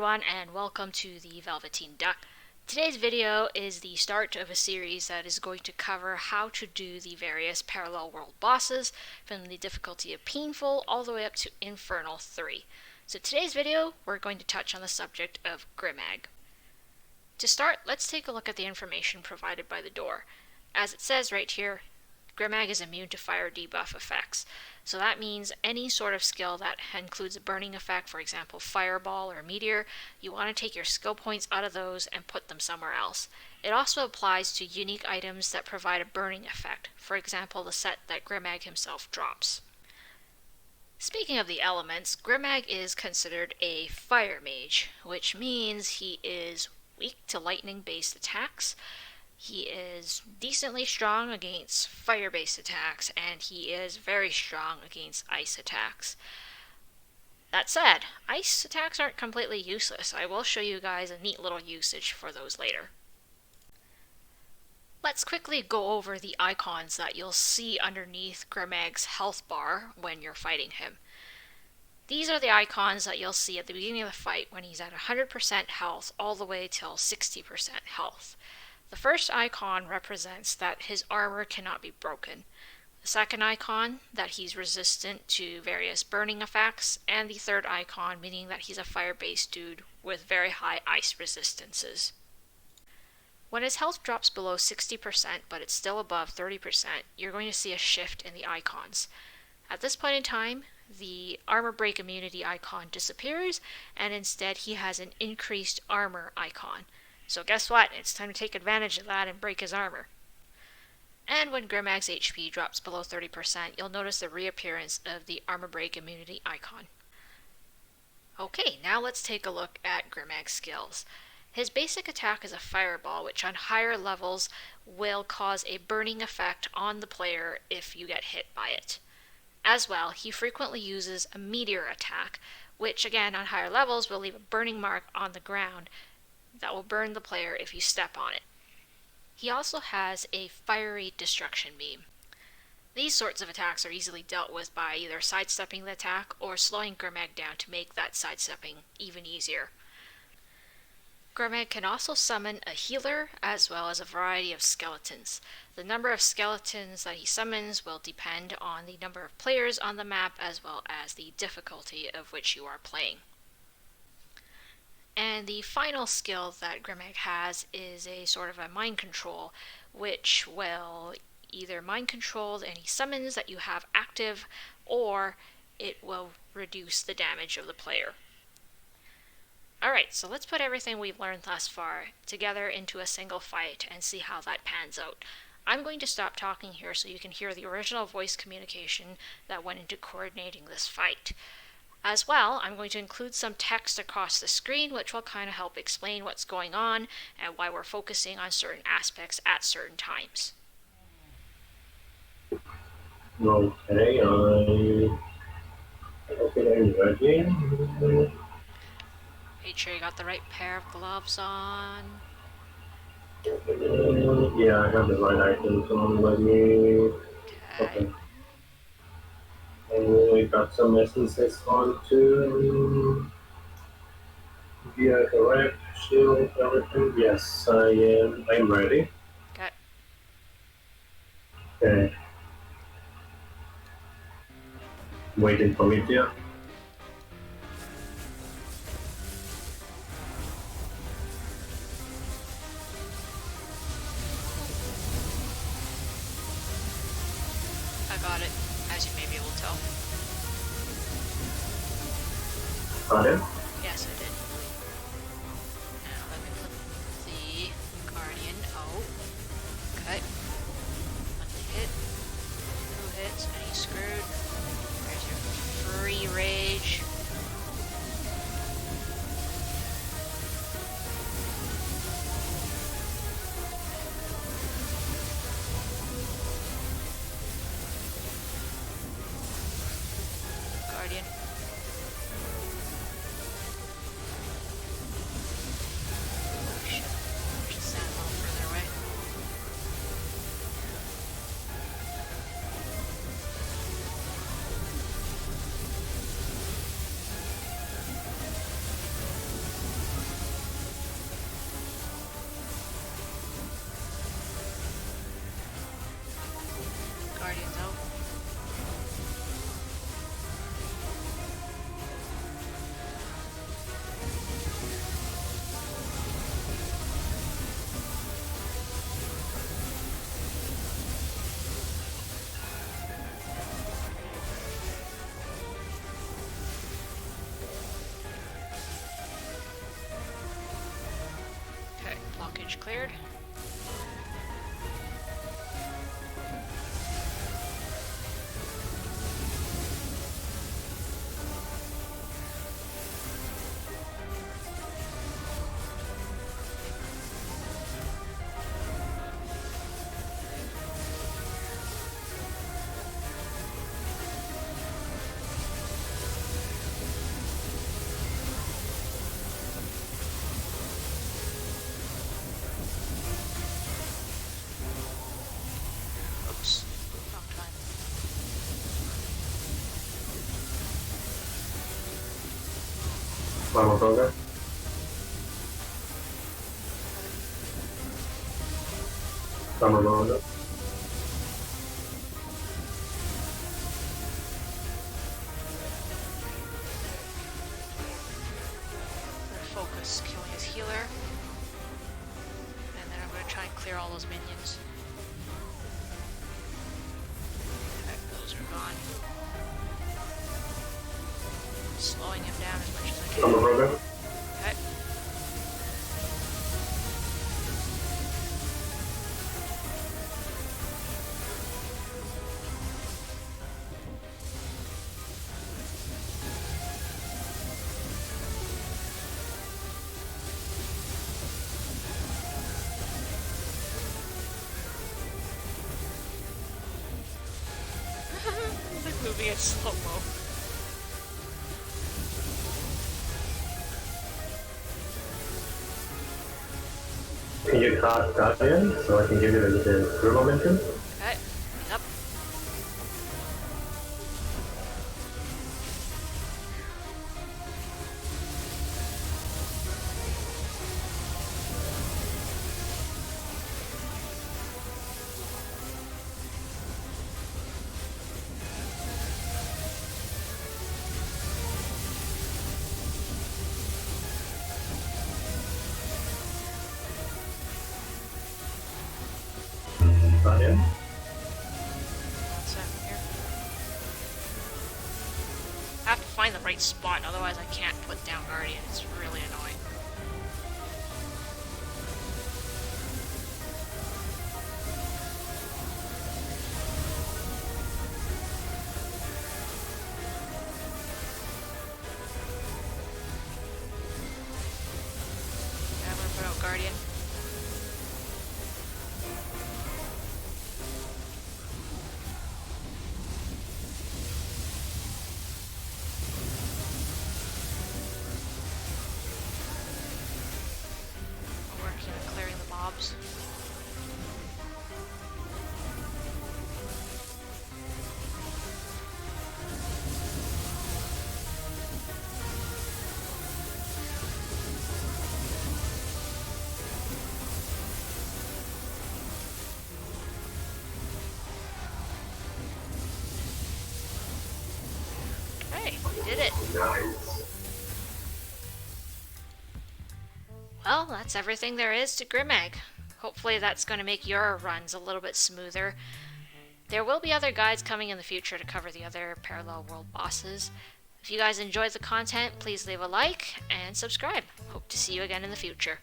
everyone, and welcome to the velveteenduck. Today's video is the start of a series that is going to cover how to do the various parallel world bosses from the difficulty of painful all the way up to Infernal 3. So today's video, we're going to touch on the subject of Grimmag. To start, let's take a look at the information provided by the door. As it says right here, Grimmag is immune to fire debuff effects. So that means any sort of skill that includes a burning effect, for example, fireball or meteor, you want to take your skill points out of those and put them somewhere else. It also applies to unique items that provide a burning effect, for example, the set that Grimmag himself drops. Speaking of the elements, Grimmag is considered a fire mage, which means he is weak to lightning-based attacks. He is decently strong against fire-based attacks, and he is very strong against ice attacks. That said, ice attacks aren't completely useless. I will show you guys a neat little usage for those later. Let's quickly go over the icons that you'll see underneath Grimmag's health bar when you're fighting him. These are the icons that you'll see at the beginning of the fight when he's at 100% health all the way till 60% health. The first icon represents that his armor cannot be broken. The second icon, that he's resistant to various burning effects, and the third icon, meaning that he's a fire-based dude with very high ice resistances. When his health drops below 60%, but it's still above 30%, you're going to see a shift in the icons. At this point in time, the armor break immunity icon disappears, and instead he has an increased armor icon. So guess what? It's time to take advantage of that and break his armor. And when Grimmag's HP drops below 30%, you'll notice the reappearance of the armor break immunity icon. Okay, now let's take a look at Grimmag's skills. His basic attack is a fireball, which on higher levels will cause a burning effect on the player if you get hit by it. As well, he frequently uses a meteor attack, which again on higher levels will leave a burning mark on the ground that will burn the player if you step on it. He also has a fiery destruction beam. These sorts of attacks are easily dealt with by either sidestepping the attack or slowing Grimmag down to make that sidestepping even easier. Grimmag can also summon a healer as well as a variety of skeletons. The number of skeletons that he summons will depend on the number of players on the map as well as the difficulty of which you are playing. And the final skill that Grimmag has is a sort of a mind control, which will either mind control any summons that you have active, or it will reduce the damage of the player. Alright, so let's put everything we've learned thus far together into a single fight and see how that pans out. I'm going to stop talking here so you can hear the original voice communication that went into coordinating this fight. As well, I'm going to include some text across the screen which will kind of help explain what's going on and why we're focusing on certain aspects at certain times. Okay, I'm ready. Make sure you got the right pair of gloves on. Yeah, I have the right items on. Let me. Okay. And we got some essences on too. Yeah, correct. Shield, everything. Yes, I am. I'm ready. Okay. Okay. Waiting for me, dear. I got it, as you may be able to tell. Got it? Yes, I did. Now let me put the Guardian out. Okay. One hit. 2 hits, and he's screwed. There's your free rage. Guardian. cleared. Oops, wrong time. Vamos, toca. Vamos, vamos. Focus killing his healer. And then I'm going to try and clear all those minions. Okay, those are gone. Slowing him down as much as I can. Vamos, toca. Okay. Like moving in slow-mo. Can you cast Guardian so I can give you the crew momentum? Okay. Up. Guardian. One second here. I have to find the right spot, otherwise I can't put down Guardian. It's really annoying. Yeah, I'm gonna put out Guardian. Working on clearing the mobs. Hey, we did it. Nice. Well, that's everything there is to Grimmag. Hopefully that's going to make your runs a little bit smoother. There will be other guides coming in the future to cover the other parallel world bosses. If you guys enjoyed the content, please leave a like and subscribe. Hope to see you again in the future.